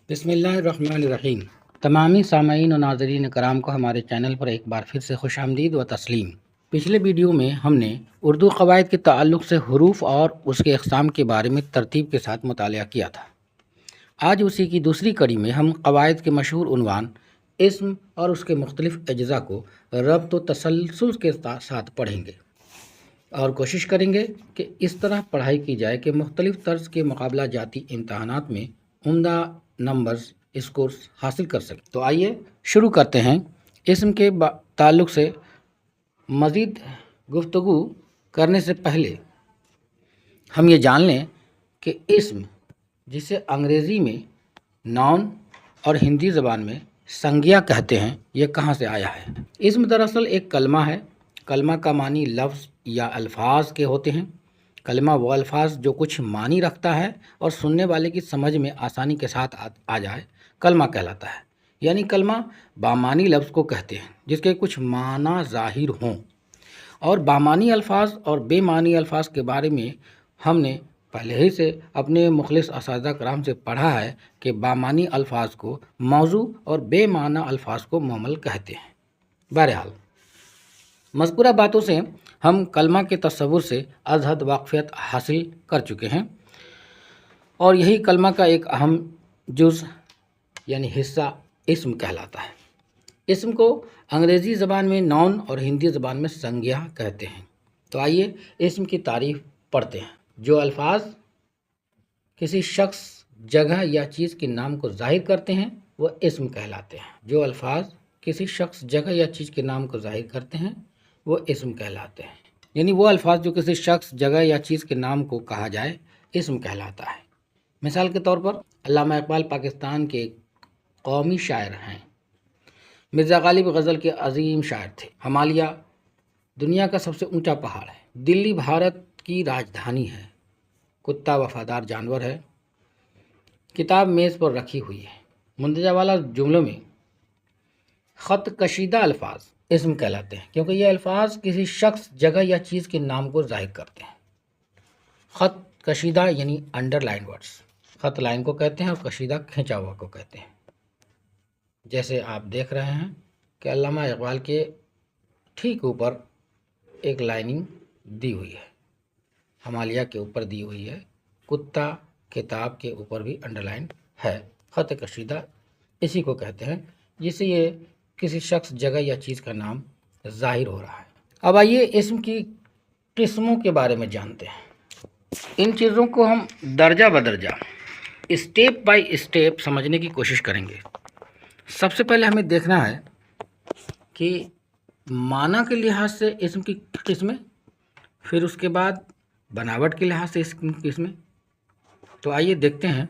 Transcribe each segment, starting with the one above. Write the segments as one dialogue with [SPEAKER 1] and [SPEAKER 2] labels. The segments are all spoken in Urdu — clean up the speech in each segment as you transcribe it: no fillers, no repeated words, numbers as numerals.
[SPEAKER 1] بسم اللہ الرحمن الرحیم۔ تمامی سامعین و ناظرین کرام کو ہمارے چینل پر ایک بار پھر سے خوش آمدید و تسلیم۔ پچھلے ویڈیو میں ہم نے اردو قواعد کے تعلق سے حروف اور اس کے اقسام کے بارے میں ترتیب کے ساتھ مطالعہ کیا تھا۔ آج اسی کی دوسری کڑی میں ہم قواعد کے مشہور عنوان اسم اور اس کے مختلف اجزاء کو ربط و تسلسل کے ساتھ پڑھیں گے اور کوشش کریں گے کہ اس طرح پڑھائی کی جائے کہ مختلف طرز کے مقابلہ جاتی امتحانات میں عمدہ نمبرز اسکورز حاصل کر سکیں۔ تو آئیے شروع کرتے ہیں۔ اسم کے تعلق سے مزید گفتگو کرنے سے پہلے ہم یہ جان لیں کہ اسم، جسے انگریزی میں ناؤن اور ہندی زبان میں سنگیا کہتے ہیں، یہ کہاں سے آیا ہے؟ اسم دراصل ایک کلمہ ہے۔ کلمہ کا معنی لفظ یا الفاظ کے ہوتے ہیں۔ کلمہ وہ الفاظ جو کچھ معنی رکھتا ہے اور سننے والے کی سمجھ میں آسانی کے ساتھ آ جائے، کلمہ کہلاتا ہے۔ یعنی کلمہ بامعنی لفظ کو کہتے ہیں جس کے کچھ معنی ظاہر ہوں، اور بامعنی الفاظ اور بے معنی الفاظ کے بارے میں ہم نے پہلے ہی سے اپنے مخلص اساتذہ کرام سے پڑھا ہے کہ بامعنی الفاظ کو موضوع اور بے معنی الفاظ کو مہمل کہتے ہیں۔ بہرحال، مذکورہ باتوں سے ہم کلمہ کے تصور سے از حد واقفیت حاصل کر چکے ہیں، اور یہی کلمہ کا ایک اہم جز یعنی حصہ اسم کہلاتا ہے۔ اسم کو انگریزی زبان میں ناؤن اور ہندی زبان میں سنگیا کہتے ہیں۔ تو آئیے اسم کی تعریف پڑھتے ہیں۔ جو الفاظ کسی شخص، جگہ یا چیز کے نام کو ظاہر کرتے ہیں وہ اسم کہلاتے ہیں۔ جو الفاظ کسی شخص، جگہ یا چیز کے نام کو ظاہر کرتے ہیں وہ اسم کہلاتے ہیں۔ یعنی وہ الفاظ جو کسی شخص، جگہ یا چیز کے نام کو کہا جائے، اسم کہلاتا ہے۔ مثال کے طور پر علامہ اقبال پاکستان کے قومی شاعر ہیں۔ مرزا غالب غزل کے عظیم شاعر تھے۔ ہمالیہ دنیا کا سب سے اونچا پہاڑ ہے۔ دلی بھارت کی راجدھانی ہے۔ کتا وفادار جانور ہے۔ کتاب میز پر رکھی ہوئی ہے۔ مندرجہ والا جملوں میں خط کشیدہ الفاظ اسم کہلاتے ہیں کیونکہ یہ الفاظ کسی شخص، جگہ یا چیز کے نام کو ظاہر کرتے ہیں۔ خط کشیدہ یعنی انڈر لائن ورڈز، خط لائن کو کہتے ہیں اور کشیدہ کھینچا ہوا کو کہتے ہیں۔ جیسے آپ دیکھ رہے ہیں کہ علامہ اقبال کے ٹھیک اوپر ایک لائننگ دی ہوئی ہے، ہمالیہ کے اوپر دی ہوئی ہے، کتا کتاب کے اوپر بھی انڈر لائن ہے۔ خط کشیدہ اسی کو کہتے ہیں جس سے یہ کسی شخص، جگہ یا چیز کا نام ظاہر ہو رہا ہے۔ اب آئیے اسم کی قسموں کے بارے میں جانتے ہیں۔ ان چیزوں کو ہم درجہ بدرجہ، اسٹیپ بائی اسٹیپ سمجھنے کی کوشش کریں گے۔ سب سے پہلے ہمیں دیکھنا ہے کہ معنی کے لحاظ سے اسم کی قسمیں، پھر اس کے بعد بناوٹ کے لحاظ سے اسم کی قسمیں۔ تو آئیے دیکھتے ہیں۔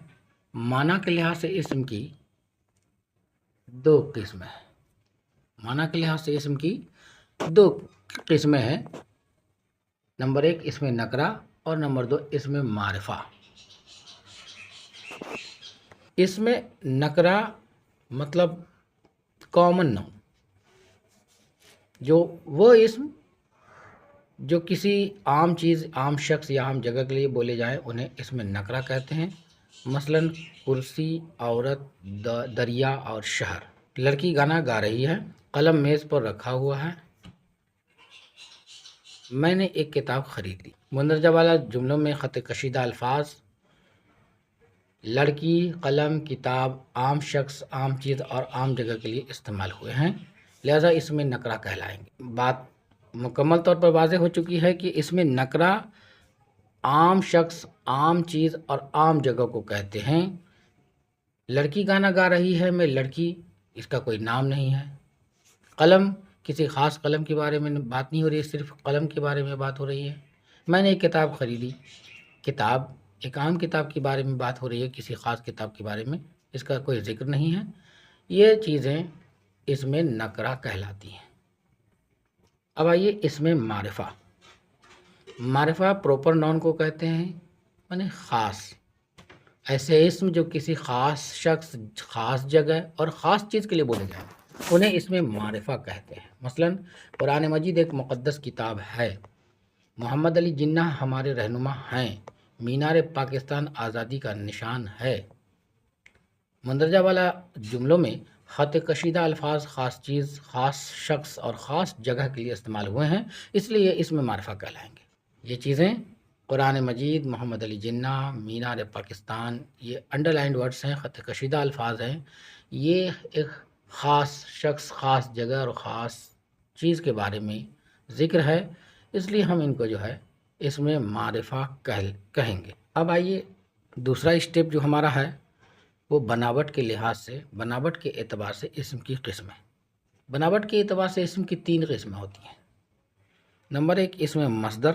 [SPEAKER 1] معنی کے لحاظ سے اسم کی دو قسمیں ہیں۔ معنی کے لحاظ سے اسم کی دو قسمیں ہیں۔ نمبر 1 اسم نکرہ اور نمبر 2 اسم معرفہ۔ اسم نکرہ مطلب کامن نام، جو وہ اسم جو کسی عام چیز، عام شخص یا عام جگہ کے لیے بولے جائیں انہیں اسم نکرہ کہتے ہیں۔ مثلاً کرسی، عورت، دریا اور شہر۔ لڑکی گانا گا رہی ہے۔ قلم میز پر رکھا ہوا ہے۔ میں نے ایک کتاب خرید لی۔ مندرجہ والا جملوں میں خط کشیدہ الفاظ لڑکی، قلم، کتاب عام شخص، عام چیز اور عام جگہ کے لیے استعمال ہوئے ہیں، لہذا اسم نکرہ کہلائیں گے۔ بات مکمل طور پر واضح ہو چکی ہے کہ اسم نکرہ عام شخص، عام چیز اور عام جگہ کو کہتے ہیں۔ لڑکی گانا گا رہی ہے میں لڑکی، اس کا کوئی نام نہیں ہے۔ قلم، کسی خاص قلم کے بارے میں بات نہیں ہو رہی ہے، صرف قلم کے بارے میں بات ہو رہی ہے۔ میں نے ایک کتاب خریدی، کتاب ایک عام کتاب کے بارے میں بات ہو رہی ہے، کسی خاص کتاب کے بارے میں اس کا کوئی ذکر نہیں ہے۔ یہ چیزیں اسم نکرہ کہلاتی ہیں۔ اب آئیے اسم معرفہ۔ معرفہ پراپر ناؤن کو کہتے ہیں، یعنی خاص، ایسے اسم جو کسی خاص شخص، خاص جگہ اور خاص چیز کے لیے بولے جائیں انہیں اسم معرفہ کہتے ہیں۔ مثلاً قرآن مجید ایک مقدس کتاب ہے، محمد علی جناح ہمارے رہنما ہیں، مینار پاکستان آزادی کا نشان ہے، مندرجہ والا جملوں میں خط کشیدہ الفاظ خاص چیز، خاص شخص اور خاص جگہ کے لیے استعمال ہوئے ہیں، اس لیے یہ اسم معرفہ کہلائیں گے۔ یہ چیزیں قرآن مجید، محمد علی جناح، مینار پاکستان، یہ انڈر لائنڈ ورڈز ہیں، خط کشیدہ الفاظ ہیں۔ یہ ایک خاص شخص، خاص جگہ اور خاص چیز کے بارے میں ذکر ہے، اس لیے ہم ان کو جو ہے اسم معرفہ کہیں گے۔ اب آئیے دوسرا اسٹیپ جو ہمارا ہے وہ بناوٹ کے لحاظ سے، بناوٹ کے اعتبار سے اسم کی قسمیں۔ بناوٹ کے اعتبار سے اسم کی 3 قسمیں ہوتی ہیں۔ نمبر 1 اسم مصدر،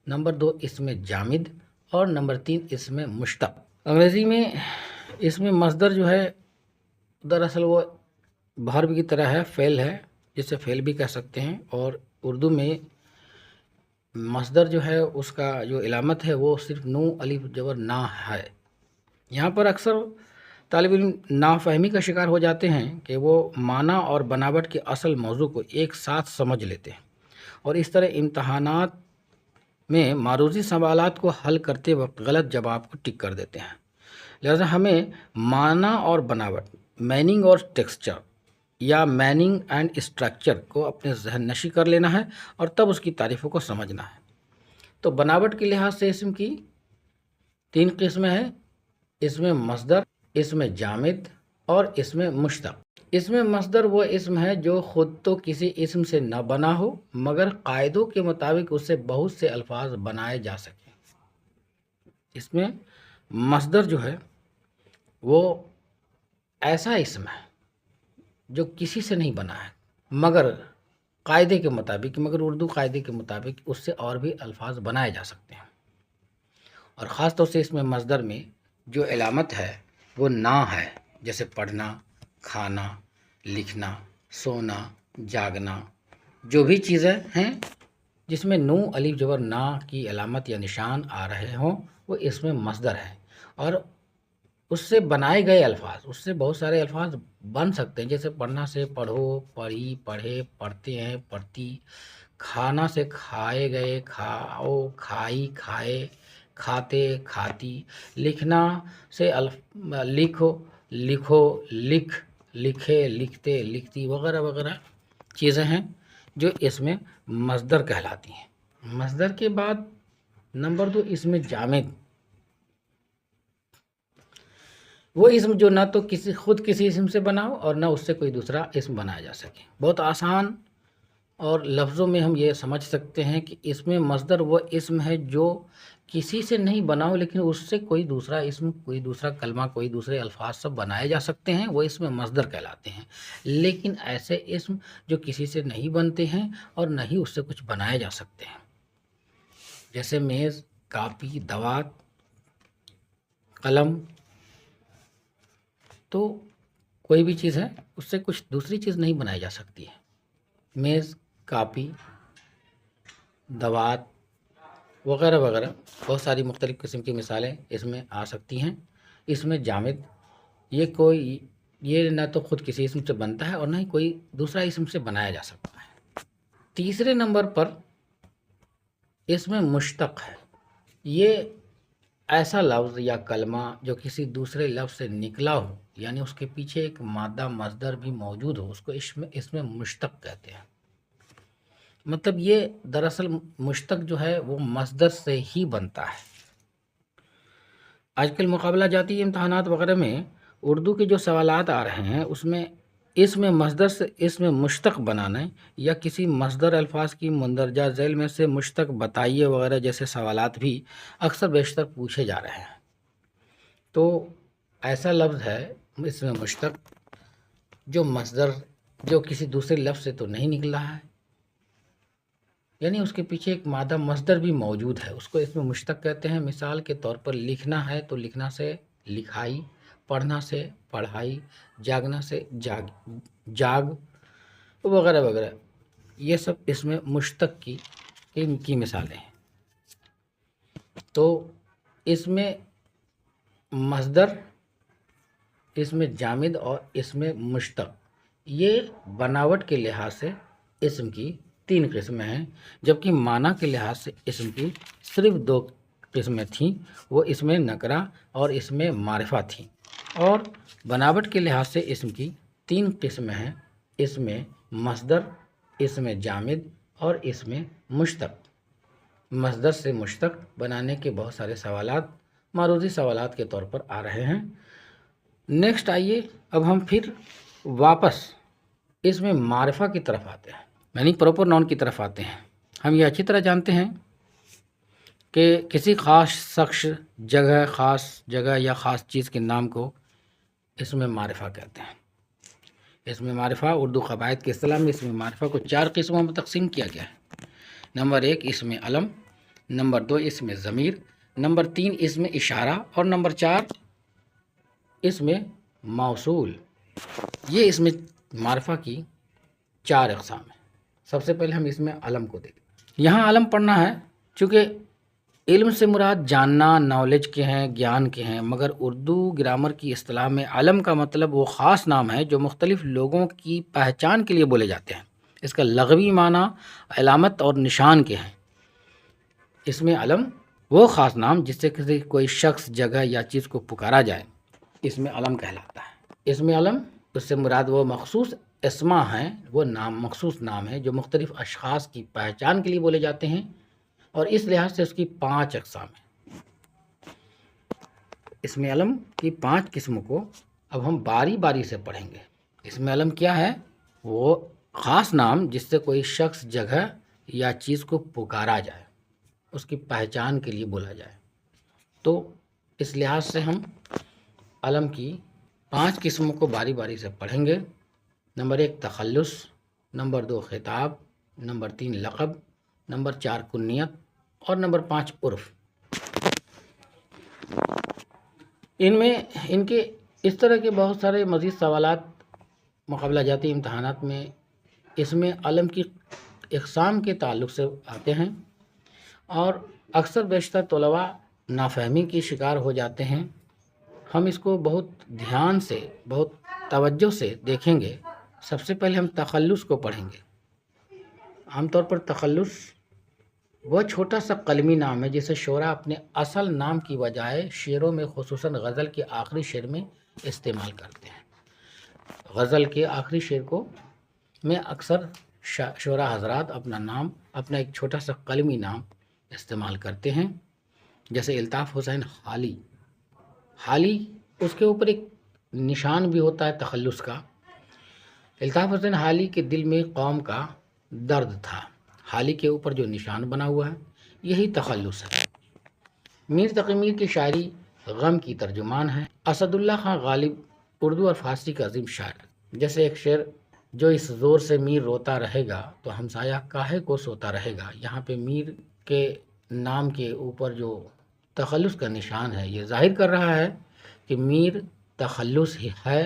[SPEAKER 1] نمبر 2 اسم جامد اور نمبر 3 اسم مشتق۔ انگریزی میں اسم مصدر جو ہے دراصل وہ بھرب کی طرح ہے، فعل ہے، جسے فعل بھی کہہ سکتے ہیں، اور اردو میں مصدر جو ہے اس کا جو علامت ہے وہ صرف نو الف جبر نا ہے۔ یہاں پر اکثر طالب علم نافہمی کا شکار ہو جاتے ہیں کہ وہ معنی اور بناوٹ کے اصل موضوع کو ایک ساتھ سمجھ لیتے ہیں، اور اس طرح امتحانات میں معروضی سوالات کو حل کرتے وقت غلط جواب کو ٹک کر دیتے ہیں۔ لہذا ہمیں معنی اور بناوٹ، میننگ اور ٹیکسچر یا میننگ اینڈ اسٹرکچر کو اپنے ذہن نشی کر لینا ہے اور تب اس کی تعریفوں کو سمجھنا ہے۔ تو بناوٹ کے لحاظ سے اسم کی 3 قسمیں ہیں: اسم مصدر، اسم جامد اور اسم مشتق۔ اسم مصدر وہ اسم ہے جو خود تو کسی اسم سے نہ بنا ہو مگر قاعدوں کے مطابق اس سے بہت سے الفاظ بنائے جا سکیں۔ اس میں مصدر جو ہے وہ ایسا اسم ہے جو کسی سے نہیں بنا ہے مگر قاعدے کے مطابق، مگر اردو قاعدے کے مطابق اس سے اور بھی الفاظ بنائے جا سکتے ہیں۔ اور خاص طور سے اس میں مصدر میں جو علامت ہے وہ نا ہے، جیسے پڑھنا، کھانا، لکھنا، سونا، جاگنا، جو بھی چیزیں ہیں جس میں نو الف جبر نا کی علامت یا نشان آ رہے ہوں وہ اس میں مصدر ہے، اور اس سے بنائے گئے الفاظ، اس سے بہت سارے الفاظ بن سکتے ہیں، جیسے پڑھنا سے پڑھو، پڑھی، پڑھے، پڑھتے ہیں، پڑھتی، کھانا سے کھائے گئے، کھاؤ، کھائی، کھائے، کھاتے، کھاتی، لکھنا سے لکھو، لکھو، لکھ، لکھے، لکھتے، لکھتی، وغیرہ وغیرہ چیزیں ہیں جو اس میں مصدر کہلاتی ہیں۔ مصدر کے بعد نمبر 2 اسم جامد، وہ اسم جو نہ تو خود کسی اسم سے بنا ہو اور نہ اس سے کوئی دوسرا اسم بنایا جا سکے۔ بہت آسان اور لفظوں میں ہم یہ سمجھ سکتے ہیں کہ اسم مصدر وہ اسم ہے جو کسی سے نہیں بنا ہو لیکن اس سے کوئی دوسرا اسم، کوئی دوسرا کلمہ، کوئی دوسرے الفاظ سب بنائے جا سکتے ہیں، وہ اسم مصدر کہلاتے ہیں۔ لیکن ایسے اسم جو کسی سے نہیں بنتے ہیں اور نہ ہی اس سے کچھ بنائے جا سکتے ہیں، جیسے میز، کاپی، دوات، قلم، تو کوئی بھی چیز ہے اس سے کچھ دوسری چیز نہیں بنائی جا سکتی ہے۔ میز، کاپی، دوات وغیرہ وغیرہ بہت ساری مختلف قسم کی مثالیں اس میں آ سکتی ہیں۔ اس میں جامد یہ نہ تو خود کسی اسم سے بنتا ہے اور نہ ہی کوئی دوسرا اسم سے بنایا جا سکتا ہے۔ تیسرے نمبر پر اس میں مشتق ہے۔ یہ ایسا لفظ یا کلمہ جو کسی دوسرے لفظ سے نکلا ہو، یعنی اس کے پیچھے ایک مادہ مصدر بھی موجود ہو، اس کو اس میں مشتق کہتے ہیں۔ مطلب یہ دراصل مشتق جو ہے وہ مصدر سے ہی بنتا ہے۔ آج کل مقابلہ جاتی امتحانات وغیرہ میں اردو کے جو سوالات آ رہے ہیں اس میں اسم مصدر سے اسم مشتق بنانے یا کسی مصدر الفاظ کی مندرجہ ذیل میں سے مشتق بتائیے وغیرہ جیسے سوالات بھی اکثر بیشتر پوچھے جا رہے ہیں۔ تو ایسا لفظ ہے اسم مشتق جو مصدر جو کسی دوسرے لفظ سے تو نہیں نکلا ہے، یعنی اس کے پیچھے ایک مادہ مصدر بھی موجود ہے، اس کو اسم مشتق کہتے ہیں۔ مثال کے طور پر لکھنا ہے تو لکھنا سے لکھائی، پڑھنا سے پڑھائی، جاگنا سے جاگ وغیرہ وغیرہ، یہ سب اس میں مشتق کی مثالیں ہیں۔ تو اس میں مصدر، اس میں جامد اور اس میں مشتق، یہ بناوٹ کے لحاظ سے اسم کی 3 قسمیں ہیں، جبکہ معنی کے لحاظ سے اسم کی صرف 2 قسمیں تھیں، وہ اسم نکرہ اور اسم معرفہ تھیں۔ اور بناوٹ کے لحاظ سے اسم کی 3 قسمیں ہیں: اسم مصدر، اسم جامد اور اسم مشتق۔ مصدر سے مشتق بنانے کے بہت سارے سوالات معروضی سوالات کے طور پر آ رہے ہیں۔ نیکسٹ آئیے اب ہم پھر واپس اسم معرفہ کی طرف آتے ہیں، یعنی پراپر ناؤن کی طرف آتے ہیں۔ ہم یہ اچھی طرح جانتے ہیں کہ کسی خاص شخص، خاص جگہ یا خاص چیز کے نام کو اسم معرفہ کہتے ہیں۔ اسم معرفہ اردو قواعد کے اصطلاح میں اسم معرفہ کو 4 قسموں میں تقسیم کیا گیا ہے۔ نمبر 1 اسم علم، نمبر 2 اسم ضمیر، نمبر 3 اسم اشارہ اور نمبر 4 اسم موصول۔ یہ اسم معرفہ کی 4 اقسام ہیں۔ سب سے پہلے ہم اسم علم کو دیکھیں۔ یہاں علم پڑھنا ہے، چونکہ علم سے مراد جاننا، نالج کے ہیں، گیان کے ہیں، مگر اردو گرامر کی اصطلاح میں علم کا مطلب وہ خاص نام ہے جو مختلف لوگوں کی پہچان کے لیے بولے جاتے ہیں۔ اس کا لغوی معنی علامت اور نشان کے ہیں۔ اسم علم وہ خاص نام جس سے کوئی شخص، جگہ یا چیز کو پکارا جائے، اسم علم کہلاتا ہے۔ اسم علم اس سے مراد وہ مخصوص اسما ہیں، وہ مخصوص نام ہیں جو مختلف اشخاص کی پہچان کے لیے بولے جاتے ہیں، اور اس لحاظ سے اس کی 5 اقسام ہیں۔ اسم علم کی 5 قسموں کو اب ہم باری باری سے پڑھیں گے۔ اسم علم کیا ہے؟ وہ خاص نام جس سے کوئی شخص، جگہ یا چیز کو پکارا جائے، اس کی پہچان کے لیے بولا جائے۔ تو اس لحاظ سے ہم علم کی 5 قسموں کو باری باری سے پڑھیں گے۔ نمبر 1 تخلص، نمبر 2 خطاب، نمبر 3 لقب، نمبر 4 کنیت اور نمبر 5 عرف۔ ان کے اس طرح کے بہت سارے مزید سوالات مقابلہ جاتی امتحانات میں اسم علم کی اقسام کے تعلق سے آتے ہیں، اور اکثر بیشتر طلباء نافہمی کی شکار ہو جاتے ہیں۔ ہم اس کو بہت دھیان سے، بہت توجہ سے دیکھیں گے۔ سب سے پہلے ہم تخلص کو پڑھیں گے۔ عام طور پر تخلص وہ چھوٹا سا قلمی نام ہے جسے شعراء اپنے اصل نام کی بجائے شعروں میں، خصوصاً غزل کے آخری شعر میں استعمال کرتے ہیں۔ غزل کے آخری شعر میں اکثر شعراء حضرات اپنا ایک چھوٹا سا قلمی نام استعمال کرتے ہیں، جیسے الطاف حسین حالی اس کے اوپر ایک نشان بھی ہوتا ہے تخلص کا۔ الطاف حسین حالی کے دل میں قوم کا درد تھا۔ حالی کے اوپر جو نشان بنا ہوا ہے یہی تخلص ہے۔ میر تقی میر کی شاعری غم کی ترجمان ہے۔ اسد اللہ خان غالب اردو اور فارسی کا عظیم شاعر، جیسے ایک شعر: جو اس زور سے میر روتا رہے گا تو ہمسایہ کاہے کو سوتا رہے گا۔ یہاں پہ میر کے نام کے اوپر جو تخلص کا نشان ہے یہ ظاہر کر رہا ہے کہ میر تخلص ہی ہے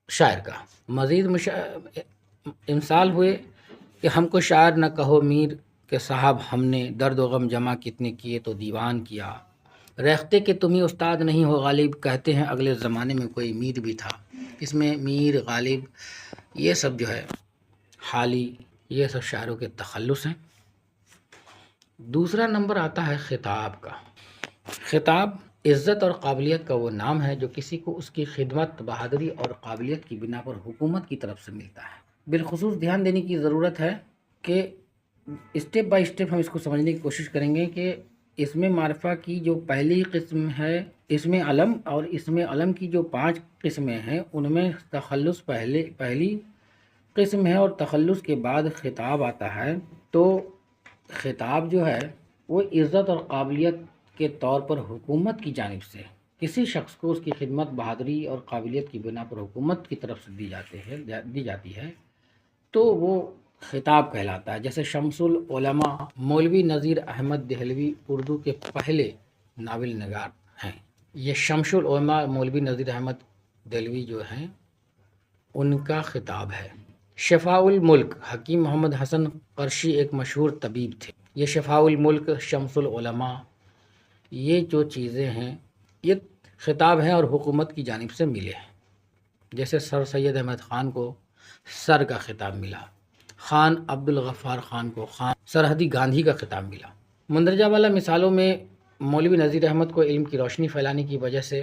[SPEAKER 1] شاعر کا۔ مزید امثال ہوئے کہ ہم کو شاعر نہ کہو میر کہ صاحب ہم نے درد و غم جمع کتنے کیے تو دیوان کیا۔ ریختہ کہ تم ہی استاد نہیں ہو غالب، کہتے ہیں اگلے زمانے میں کوئی میر بھی تھا۔ اس میں میر، غالب، یہ سب جو ہے، حالی، یہ سب شاعروں کے تخلص ہیں۔ دوسرا نمبر آتا ہے خطاب کا۔ خطاب عزت اور قابلیت کا وہ نام ہے جو کسی کو اس کی خدمت، بہادری اور قابلیت کی بنا پر حکومت کی طرف سے ملتا ہے۔ بالخصوص دھیان دینے کی ضرورت ہے کہ اسٹیپ بائی اسٹیپ ہم اس کو سمجھنے کی کوشش کریں گے کہ اسم معرفہ کی جو پہلی قسم ہے اسم علم، اور اسم علم کی جو 5 قسمیں ہیں ان میں تخلص پہلی قسم ہے، اور تخلص کے بعد خطاب آتا ہے۔ تو خطاب جو ہے وہ عزت اور قابلیت کے طور پر حکومت کی جانب سے کسی شخص کو اس کی خدمت، بہادری اور قابلیت کی بنا پر حکومت کی طرف سے دی جاتی ہے تو وہ خطاب کہلاتا ہے۔ جیسے شمس العلماء مولوی نذیر احمد دہلوی اردو کے پہلے ناول نگار ہیں۔ یہ شمس العلماء مولوی نذیر احمد دہلوی جو ہیں ان کا خطاب ہے۔ شفاء الملک حکیم محمد حسن قرشی ایک مشہور طبیب تھے۔ یہ شفاء الملک، شمس العلماء، یہ جو چیزیں ہیں یہ خطاب ہیں اور حکومت کی جانب سے ملے ہیں۔ جیسے سر سید احمد خان کو سر کا خطاب ملا، خان عبد الغفار خان کو خان سرحدی گاندھی کا خطاب ملا۔ مندرجہ والا مثالوں میں مولوی نذیر احمد کو علم کی روشنی پھیلانے کی وجہ سے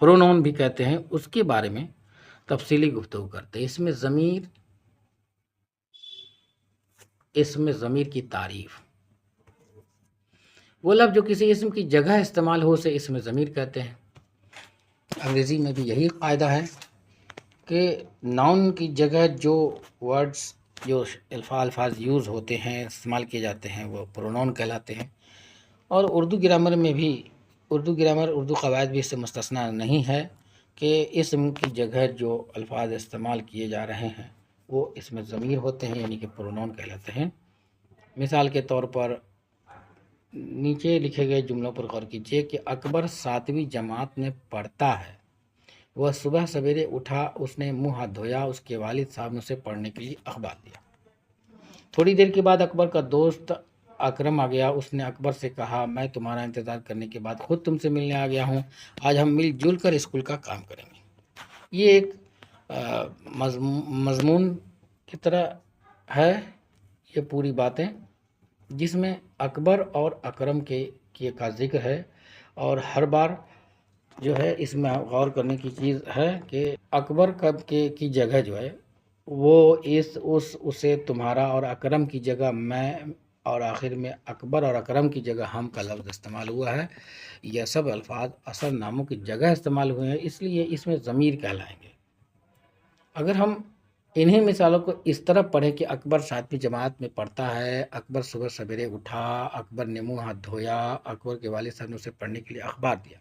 [SPEAKER 1] پرونون بھی کہتے ہیں، اس کے بارے میں تفصیلی گفتگو کرتے ہیں۔ اس میں ضمیر کی تعریف، وہ لفظ جو کسی اسم کی جگہ استعمال ہو اسے اسم ضمیر کہتے ہیں۔ انگریزی میں بھی یہی قاعدہ ہے کہ ناؤن کی جگہ جو ورڈز، جو الفاظ یوز ہوتے ہیں، استعمال کیے جاتے ہیں، وہ پرونون کہلاتے ہیں۔ اور اردو گرامر میں بھی، اردو قواعد بھی اس سے مستثنیٰ نہیں ہے کہ اسم کی جگہ جو الفاظ استعمال کیے جا رہے ہیں وہ اسم ضمیر ہوتے ہیں، یعنی کہ پرونون کہلاتے ہیں۔ مثال کے طور پر نیچے لکھے گئے جملوں پر غور کیجیے کہ اکبر 7ویں جماعت میں پڑھتا ہے، وہ صبح سویرے اٹھا، اس نے منہ ہاتھ دھویا، اس کے والد صاحب نے اسے پڑھنے کے لیے اخبار دیا۔ تھوڑی دیر کے بعد اکبر کا دوست اکرم آ گیا، اس نے اکبر سے کہا میں تمہارا انتظار کرنے کے بعد خود تم سے ملنے آ گیا ہوں، آج ہم مل جل کر اسکول کا کام کریں گے۔ یہ ایک مضمون کی طرح ہے یہ پوری باتیں، جس میں اکبر اور اکرم کے کا ذکر ہے، اور ہر بار جو ہے اس میں غور کرنے کی چیز ہے کہ اکبر کی جگہ جو ہے وہ اسے تمہارا اور اکرم کی جگہ میں، اور آخر میں اکبر اور اکرم کی جگہ ہم کا لفظ استعمال ہوا ہے۔ یہ سب الفاظ اصل ناموں کی جگہ استعمال ہوئے ہیں، اس لیے اس میں ضمیر کہلائیں گے۔ اگر ہم انہیں مثالوں کو اس طرح پڑھیں کہ اکبر 7ویں جماعت میں پڑھتا ہے، اکبر صبح سویرے اٹھا، اکبر نے منہ ہاتھ دھویا، اکبر کے والد صاحب نے اسے پڑھنے کے لیے اخبار دیا،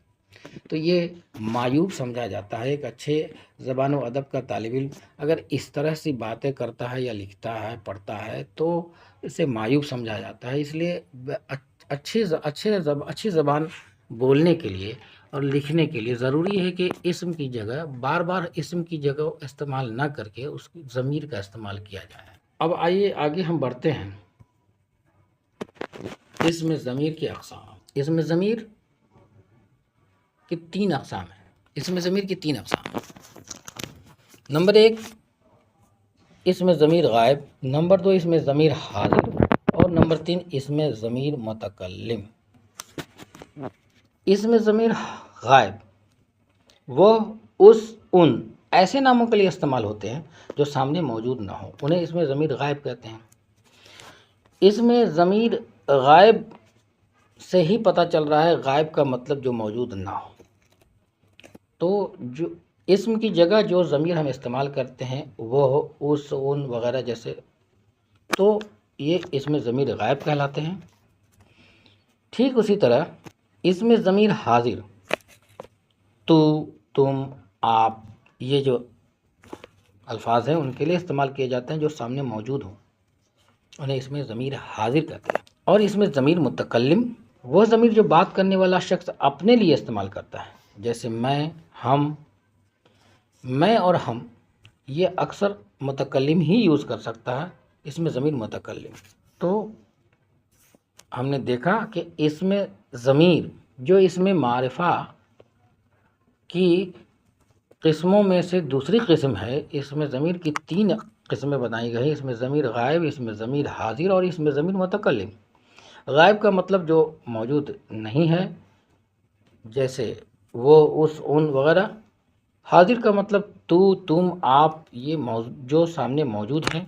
[SPEAKER 1] تو یہ معیوب سمجھا جاتا ہے۔ ایک اچھے زبان و ادب کا طالب علم اگر اس طرح سی باتیں کرتا ہے یا لکھتا ہے، پڑھتا ہے، تو اسے معیوب سمجھا جاتا ہے۔ اس لیے اچھی زبان بولنے کے لیے اور لکھنے کے لیے ضروری ہے کہ اسم کی جگہ بار بار اسم کی جگہ استعمال نہ کر کے اس کی ضمیر کا استعمال کیا جائے۔ اب آئیے آگے ہم بڑھتے ہیں۔ اسم ضمیر کی اقسام۔ اسم ضمیر کی 3 اقسام ہیں۔ اسم ضمیر کی 3 اقسام۔ نمبر 1 اسم ضمیر غائب، نمبر 2 اسم ضمیر حاضر، اور نمبر 3 اسم ضمیر متکلم۔ اسم ضمیر غائب وہ ان ایسے ناموں کے لیے استعمال ہوتے ہیں جو سامنے موجود نہ ہو، انہیں اسم ضمیر غائب کہتے ہیں۔ اسم ضمیر غائب سے ہی پتہ چل رہا ہے، غائب کا مطلب جو موجود نہ ہو۔ تو جو اسم کی جگہ جو ضمیر ہم استعمال کرتے ہیں وہ ان وغیرہ جیسے، تو یہ اسم ضمیر غائب کہلاتے ہیں۔ ٹھیک اسی طرح اسم ضمیر حاضر، تو، تم، آپ، یہ جو الفاظ ہیں ان کے لیے استعمال کیے جاتے ہیں جو سامنے موجود ہوں، انہیں اسم ضمیر حاضر کہتے ہیں۔ اور اسم ضمیر متکلم وہ ضمیر جو بات کرنے والا شخص اپنے لیے استعمال کرتا ہے، جیسے میں، ہم، میں اور ہم، یہ اکثر متکلم ہی یوز کر سکتا ہے اسم ضمیر متکلم۔ تو ہم نے دیکھا کہ اسم ضمیر جو اسم معرفہ کی قسموں میں سے دوسری قسم ہے، اسم ضمیر کی 3 قسمیں بنائی گئی، اسم ضمیر غائب، اسم ضمیر حاضر اور اسم ضمیر متکلم۔ غائب کا مطلب جو موجود نہیں ہے، جیسے وہ، ان وغیرہ۔ حاضر کا مطلب تو، تم، آپ، یہ جو سامنے موجود ہیں،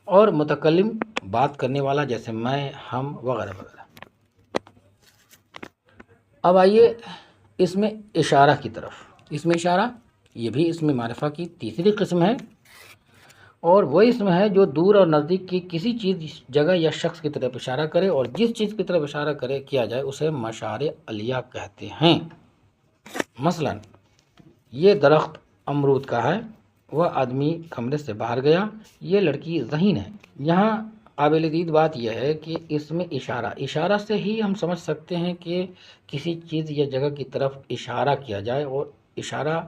[SPEAKER 1] اور متکلم بات کرنے والا جیسے میں، ہم، وغیرہ وغیرہ۔ اب آئیے اس میں اشارہ کی طرف۔ اس میں اشارہ یہ بھی اسم معرفہ کی تیسری قسم ہے، اور وہ اسم ہے جو دور اور نزدیک کی کسی چیز، جگہ یا شخص کی طرف اشارہ کرے، اور جس چیز کی طرف اشارہ کیا جائے اسے مشار علیہ کہتے ہیں۔ مثلا یہ درخت امرود کا ہے، وہ آدمی کمرے سے باہر گیا، یہ لڑکی ذہین ہے۔ یہاں قابل دید بات یہ ہے کہ اس میں اشارہ سے ہی ہم سمجھ سکتے ہیں کہ کسی چیز یا جگہ کی طرف اشارہ کیا جائے، اور اشارہ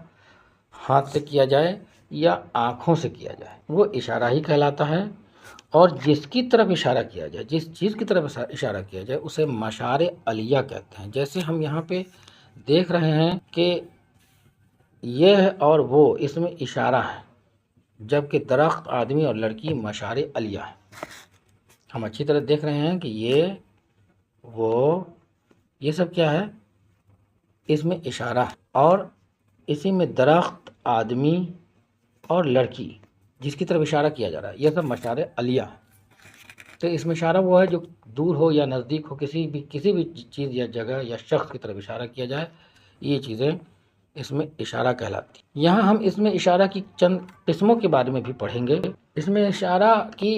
[SPEAKER 1] ہاتھ سے کیا جائے یا آنکھوں سے کیا جائے وہ اشارہ ہی کہلاتا ہے، اور جس کی طرف اشارہ کیا جائے، جس چیز کی طرف اشارہ کیا جائے اسے مشار علیہ کہتے ہیں۔ جیسے ہم یہاں پہ دیکھ رہے ہیں کہ یہ اور وہ اس میں اشارہ ہے، جبکہ درخت، آدمی اور لڑکی مشار علیہ ہے۔ ہم اچھی طرح دیکھ رہے ہیں کہ یہ، وہ، یہ سب کیا ہے؟ اس میں اشارہ اور اسی میں درخت، آدمی اور لڑکی جس کی طرف اشارہ کیا جا رہا ہے، یہ سب مشارے علیہ۔ تو اس میں اشارہ وہ ہے جو دور ہو یا نزدیک ہو، کسی بھی چیز یا جگہ یا شخص کی طرف اشارہ کیا جائے، یہ چیزیں اس میں اشارہ کہلاتی۔ یہاں ہم اس میں اشارہ کی چند قسموں کے بارے میں بھی پڑھیں گے۔ اس میں اشارہ کی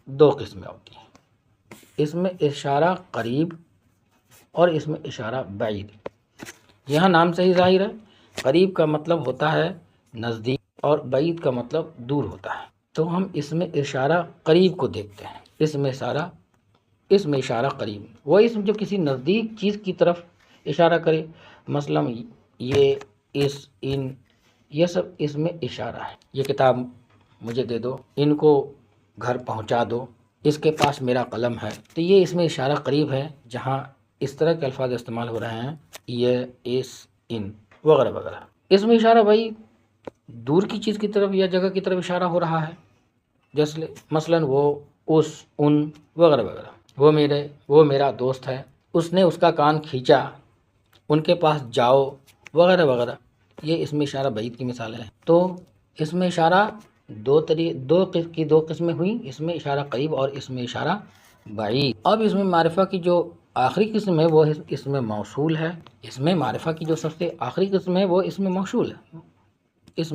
[SPEAKER 1] دو قسمیں ہوتی ہیں، اس میں اشارہ قریب اور اس میں اشارہ بعید۔ یہاں نام سے ہی ظاہر ہے، قریب کا مطلب ہوتا ہے نزدیک اور بعید کا مطلب دور ہوتا ہے۔ تو ہم اس میں اشارہ قریب کو دیکھتے ہیں۔ اس میں اشارہ قریب وہ اسم جو کسی نزدیک چیز کی طرف اشارہ کرے، مثلا یہ، اس، ان، یہ سب اس میں اشارہ ہے۔ یہ کتاب مجھے دے دو، ان کو گھر پہنچا دو، اس کے پاس میرا قلم ہے، تو یہ اس میں اشارہ قریب ہے، جہاں اس طرح کے الفاظ استعمال ہو رہے ہیں، یہ، اس، ان وغیرہ وغیرہ۔ اس میں اشارہ بھائی دور کی چیز کی طرف یا جگہ کی طرف اشارہ ہو رہا ہے، جیسے مثلا وہ، اس، ان وغیرہ وغیرہ۔ وہ میرا دوست ہے، اس نے اس کا کان کھینچا، ان کے پاس جاؤ وغیرہ وغیرہ، یہ اس میں اشارہ بعید کی مثالیں ہیں۔ تو اس میں اشارہ دو قسمیں ہوئیں، اس میں اشارہ قریب اور اس میں اشارہ بعید۔ اب اس میں معرفہ کی جو آخری قسم ہے وہ اس میں موصول ہے۔ اس میں معرفہ کی جو سب سے آخری قسم ہے وہ اس میں موصول ہے۔ اس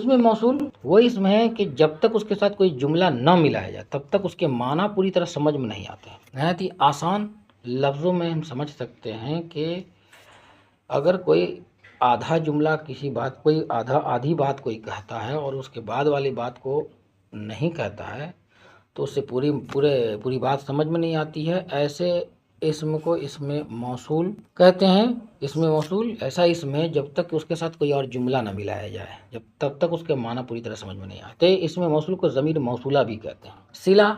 [SPEAKER 1] میں موصول وہ اسم ہے کہ جب تک اس کے ساتھ کوئی جملہ نہ ملایا جائے تب تک اس کے معنی پوری طرح سمجھ میں نہیں آتے۔ نہایت ہی آسان لفظوں میں ہم سمجھ سکتے ہیں کہ اگر کوئی آدھا جملہ آدھی بات کوئی کہتا ہے اور اس کے بعد والی بات کو نہیں کہتا ہے تو اس سے پوری بات سمجھ میں نہیں آتی ہے۔ ایسے اسم کو اسم موصول کہتے ہیں۔ اسم موصول ایسا اسم ہے جب تک اس کے ساتھ کوئی اور جملہ نہ ملایا جائے، تب تک اس کے معنی پوری طرح سمجھ میں نہیں آتے۔ اسم موصول کو ضمیر موصولہ بھی کہتے ہیں۔ صلہ،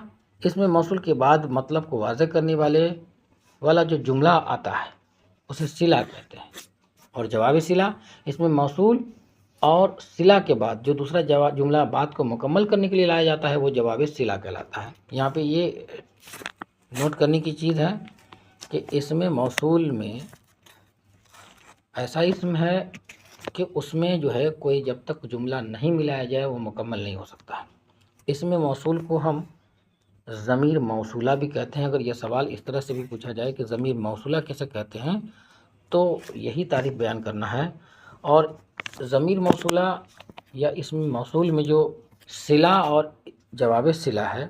[SPEAKER 1] اسم موصول کے بعد مطلب کو واضح کرنے والا جو جملہ آتا ہے اسے صلہ کہتے ہیں۔ اور جواب صلہ، اسم موصول اور صلہ کے بعد جو دوسرا جملہ بات کو مکمل کرنے کے لیے لایا جاتا ہے وہ جواب صلہ کہلاتا ہے۔ یہاں پہ یہ نوٹ کرنے کی چیز ہے کہ اسم موصول میں ایسا اسم ہے کہ اس میں جو ہے کوئی جب تک جملہ نہیں ملایا جائے وہ مکمل نہیں ہو سکتا۔ اسم موصول کو ہم ضمیر موصولہ بھی کہتے ہیں۔ اگر یہ سوال اس طرح سے بھی پوچھا جائے کہ ضمیر موصولہ کیسے کہتے ہیں تو یہی تعریف بیان کرنا ہے۔ اور ضمیر موصولہ یا اسم موصول میں جو صلہ اور جواب صلہ ہے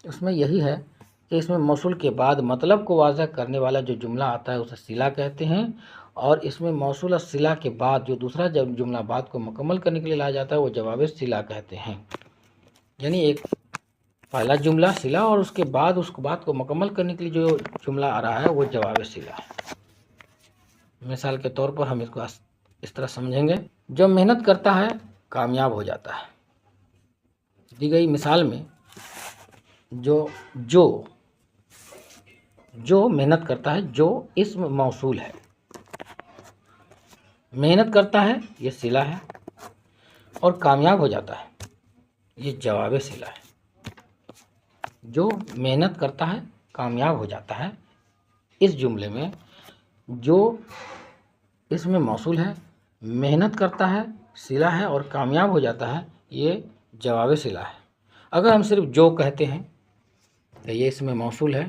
[SPEAKER 1] اس میں یہی ہے کہ اس میں موصول کے بعد مطلب کو واضح کرنے والا جو جملہ آتا ہے اسے صلہ کہتے ہیں، اور اس میں موصول اور صلہ کے بعد جو دوسرا جملہ بات کو مکمل کرنے کے لیے لایا جاتا ہے وہ جواب صلہ کہتے ہیں۔ یعنی ایک پہلا جملہ صلہ اور اس کے بعد اس بات کو مکمل کرنے کے لیے جو جملہ آ رہا ہے وہ جواب صلہ ہے۔ مثال کے طور پر ہم اس کو اس طرح سمجھیں گے، جو محنت کرتا ہے کامیاب ہو جاتا ہے۔ دی گئی مثال میں جو محنت کرتا ہے، جو اسم موصول ہے، محنت کرتا ہے یہ صلہ ہے، اور کامیاب ہو جاتا ہے یہ جواب صلہ ہے۔ جو محنت کرتا ہے کامیاب ہو جاتا ہے، اس جملے میں جو اسم موصول ہے، محنت کرتا ہے صلہ ہے اور کامیاب ہو جاتا ہے یہ جواب صلہ ہے۔ اگر ہم صرف جو کہتے ہیں تو یہ اسم موصول ہے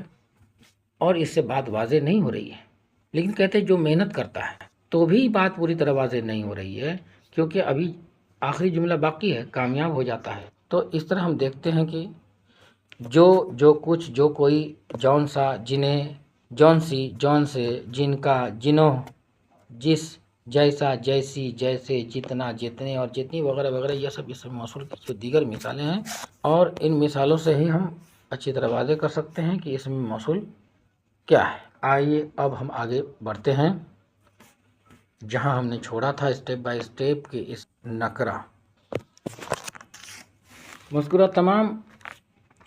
[SPEAKER 1] اور اس سے بات واضح نہیں ہو رہی ہے، لیکن کہتے ہیں جو محنت کرتا ہے تو بھی بات پوری طرح واضح نہیں ہو رہی ہے، کیونکہ ابھی آخری جملہ باقی ہے، کامیاب ہو جاتا ہے۔ تو اس طرح ہم دیکھتے ہیں کہ جو کچھ، جو کوئی، جون سا، جنہیں، جون سی، جون سے، جن کا، جنوں، جس، جیسا، جیسی، جیسے، جتنا، جتنے اور جتنی وغیرہ وغیرہ، یہ سب اسم موصول کی جو دیگر مثالیں ہیں، اور ان مثالوں سے ہی ہم اچھی طرح واضح کر سکتے ہیں کہ اسم موصول کیا ہے۔ آئیے اب ہم آگے بڑھتے ہیں جہاں ہم نے چھوڑا تھا، اسٹیپ بائی اسٹیپ کہ اس نکرہ مذکورہ تمام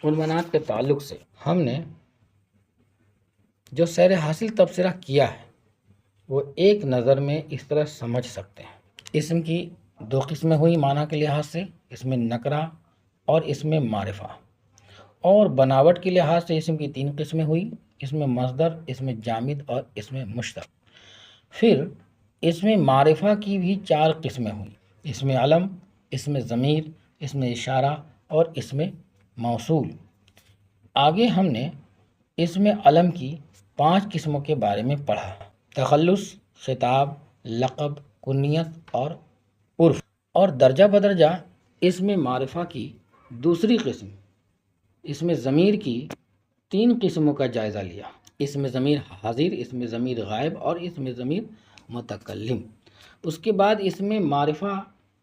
[SPEAKER 1] عنوانات کے تعلق سے ہم نے جو سیر حاصل تبصرہ کیا ہے وہ ایک نظر میں اس طرح سمجھ سکتے ہیں۔ اسم کی دو قسمیں ہوئی معنی کے لحاظ سے، اسم نکرہ اور اسم معرفہ، اور بناوٹ کے لحاظ سے اسم کی تین قسمیں ہوئی، اسم مصدر، اسم جامد اور اسم مشتق۔ پھر اس میں معرفہ کی بھی 4 قسمیں ہوئیں، اسم علم، اسم ضمیر، اسم اشارہ اور اسم موصول۔ آگے ہم نے اسم علم کی 5 قسموں کے بارے میں پڑھا: تخلص، خطاب، لقب، کنیت اور عرف۔ اور درجہ بدرجہ اسم معرفہ کی دوسری قسم اسم ضمیر کی 3 قسموں کا جائزہ لیا: اسم ضمیر حاضر، اسم ضمیر غائب اور اسم ضمیر متکلم۔ اس کے بعد اسم معرفہ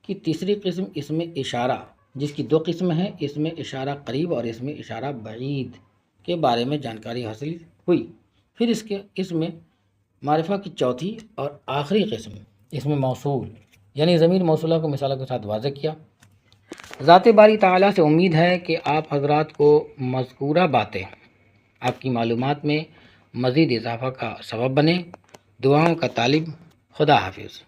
[SPEAKER 1] کی تیسری قسم اسم اشارہ، جس کی 2 قسم ہیں: اسم اشارہ قریب اور اسم اشارہ بعید کے بارے میں جانکاری حاصل ہوئی۔ پھر اسم معرفہ کی چوتھی اور آخری قسم اسم موصول، یعنی ضمیر موصولہ کو مثالوں کے ساتھ واضح کیا۔ ذات باری تعالیٰ سے امید ہے کہ آپ حضرات کو مذکورہ باتیں آپ کی معلومات میں مزید اضافہ کا سبب بنے۔ دعاؤں کا طالب، خدا حافظ۔